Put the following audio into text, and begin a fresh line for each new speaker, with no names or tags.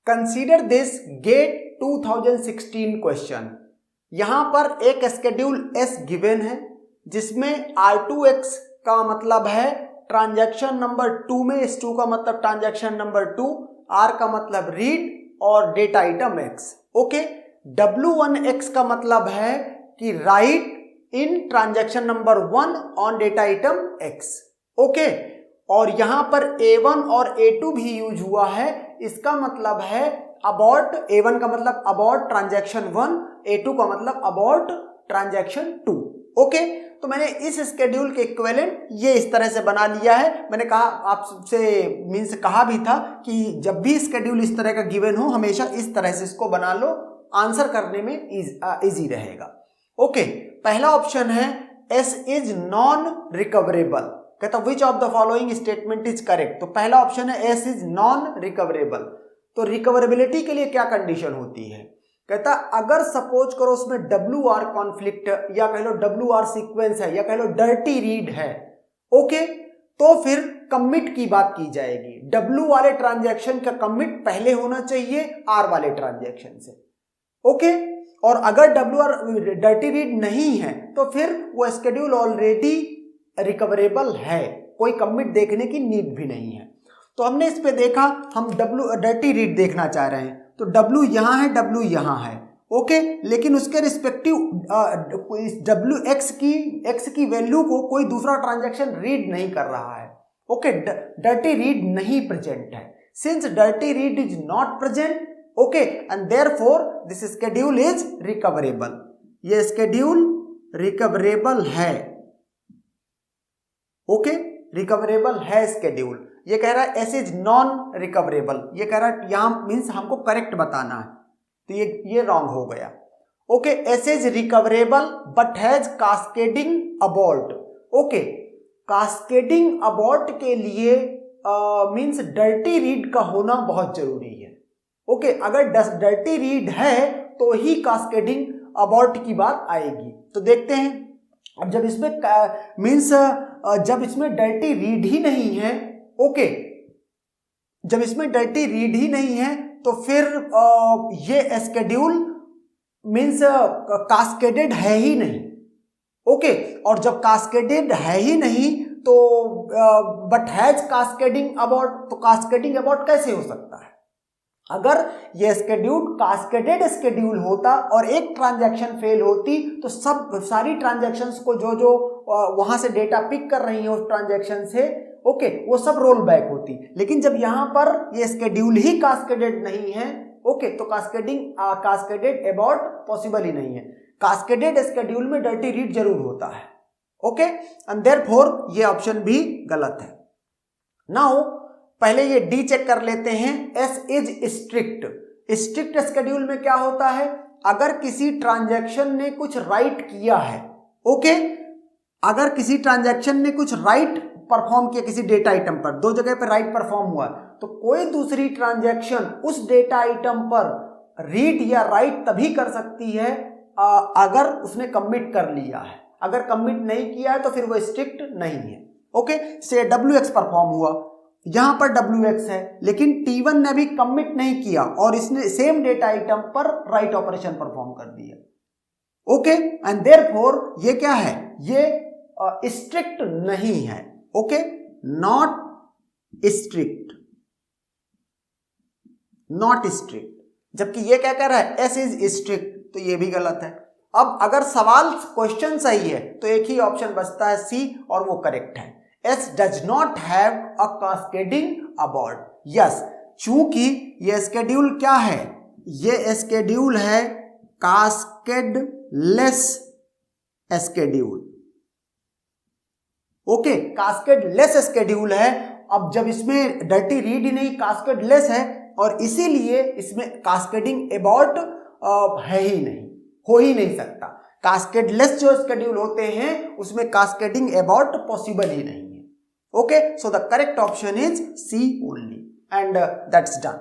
Consider this gate 2016 question. यहां पर एक स्केड्यूल एस गिवन है जिसमें R2X का मतलब है ट्रांजैक्शन नंबर 2 में, इस 2 का मतलब ट्रांजैक्शन नंबर 2, R का मतलब रीड और data item X। Okay, W1X का मतलब है कि right in transaction number 1 on data item X। Okay, और यहां पर A1 और A2 भी यूज हुआ है। इसका मतलब है अबॉर्ट, A1 का मतलब अबॉर्ट ट्रांजैक्शन 1, A2 का मतलब अबॉर्ट ट्रांजैक्शन 2। ओके, तो मैंने इस स्केड्यूल के इक्विवेलेंट ये इस तरह से बना लिया है। मैंने कहा आपसे मीन्स कहा भी था कि जब भी स्केड्यूल इस तरह का गिवन हो हमेशा इस तरह से इसको बना लो, आंसर करने में इजी रहेगा। ओके, पहला ऑप्शन है एस इज नॉन रिकवरेबल। कहता which of the following statement is correct. तो पहला ऑप्शन है एस इज नॉन रिकवरेबल। तो रिकवरेबिलिटी के लिए क्या कंडीशन होती है? कहता अगर सपोज करो उसमें WR कॉन्फ्लिक्ट या कह लो WR सीक्वेंस है या कह लो डर्टी रीड है, ओके, तो फिर कमिट की बात की जाएगी। W वाले ट्रांजैक्शन का कमिट पहले होना चाहिए R वाले ट्रांजैक्शन से। ओके, और अगर WR डर्टी रीड नहीं है तो फिर वो स्केड्यूल ऑलरेडी रिकवरेबल है, कोई कमिट देखने की नीड भी नहीं है। तो हमने इस पे देखा, हम डर्टी रीड देखना चाह रहे हैं, तो W यहां है, W यहां है। ओके, लेकिन उसके रिस्पेक्टिव X की वैल्यू को कोई दूसरा ट्रांजैक्शन रीड नहीं कर रहा है। ओके, डर्टी रीड नहीं प्रेजेंट है। Since dirty read is not present, okay, and therefore this schedule is recoverable. ये स्केड्यूल रिकवरेबल है। ओके, रिकवरेबल है स्केड्यूल। ये कह रहा है एस इज नॉन रिकवरेबल। ये कह रहा है यहां मीन्स हमको करेक्ट बताना है, तो ये रॉन्ग हो गया। Okay, S is recoverable but has cascading abort. Okay, cascading abort के लिए मीन्स डर्टी रीड का होना बहुत जरूरी है। ओके, अगर डर्टी रीड है तो ही कास्केडिंग अबॉर्ट की बात आएगी। तो देखते हैं, अब जब इसमें मीन्स जब इसमें डर्टी रीड ही नहीं है, ओके, जब इसमें डर्टी रीड ही नहीं है तो फिर ये स्केड्यूल मीन्स कास्केडेड है ही नहीं। ओके, और जब कास्केडेड है ही नहीं तो बट हैज कास्केडिंग अबॉर्ट, तो कास्केडिंग अबॉर्ट कैसे हो सकता है? अगर ये स्केड्यूल कास्केडेड स्केड्यूल होता और एक ट्रांजैक्शन फेल होती तो सारी ट्रांजैक्शंस को जो वहां से डेटा पिक कर रही है उस ट्रांजैक्शन से, ओके, वो सब रोल बैक होती। लेकिन जब यहां पर ये स्केड्यूल ही कास्केडेड नहीं है, ओके, तो कास्केडेड अबॉर्ट पॉसिबल ही नहीं है। कास्केडेड स्केड्यूल में डर्टी रीड जरूर होता है। ओके, एंड देयरफॉर ये ऑप्शन भी गलत है। नाउ पहले ये डी चेक कर लेते हैं। S is strict. Strict schedule में क्या होता है? अगर किसी ट्रांजैक्शन ने कुछ राइट किया है, ओके, अगर किसी ट्रांजैक्शन ने कुछ राइट परफॉर्म किया किसी डेटा आइटम पर, दो जगह पर राइट परफॉर्म हुआ, तो कोई दूसरी ट्रांजैक्शन उस डेटा आइटम पर रीड या राइट तभी कर सकती है अगर उसने कमिट कर लिया है। अगर कमिट नहीं किया है तो फिर वो स्ट्रिक्ट नहीं है। ओके, से WX परफॉर्म हुआ, यहां पर WX है, लेकिन T1 ने भी कमिट नहीं किया और इसने सेम डेटा आइटम पर राइट ऑपरेशन परफॉर्म कर दिया। ओके, एंड देयरफॉर ये क्या है? ये स्ट्रिक्ट नहीं है। Okay, not strict, not strict. जबकि ये क्या कह रहा है? एस इज स्ट्रिक्ट, तो ये भी गलत है। अब अगर सवाल क्वेश्चन सही है तो एक ही ऑप्शन बचता है सी, और वो करेक्ट है। S does not have a cascading abort. Yes, चूंकि ये स्केड्यूल क्या है? ये स्केड्यूल है कास्केडलेस स्केड्यूल। ओके, कास्केडलेस स्केड्यूल है। अब जब इसमें डर्टी रीड ही नहीं, कास्केडलेस है, और इसीलिए इसमें कास्केडिंग अबॉर्ट है ही नहीं, हो ही नहीं सकता। कास्केडलेस जो स्केड्यूल होते हैं उसमें कास्केडिंग अबॉर्ट पॉसिबल ही नहीं है। Okay, so the correct option is C only, and that's done.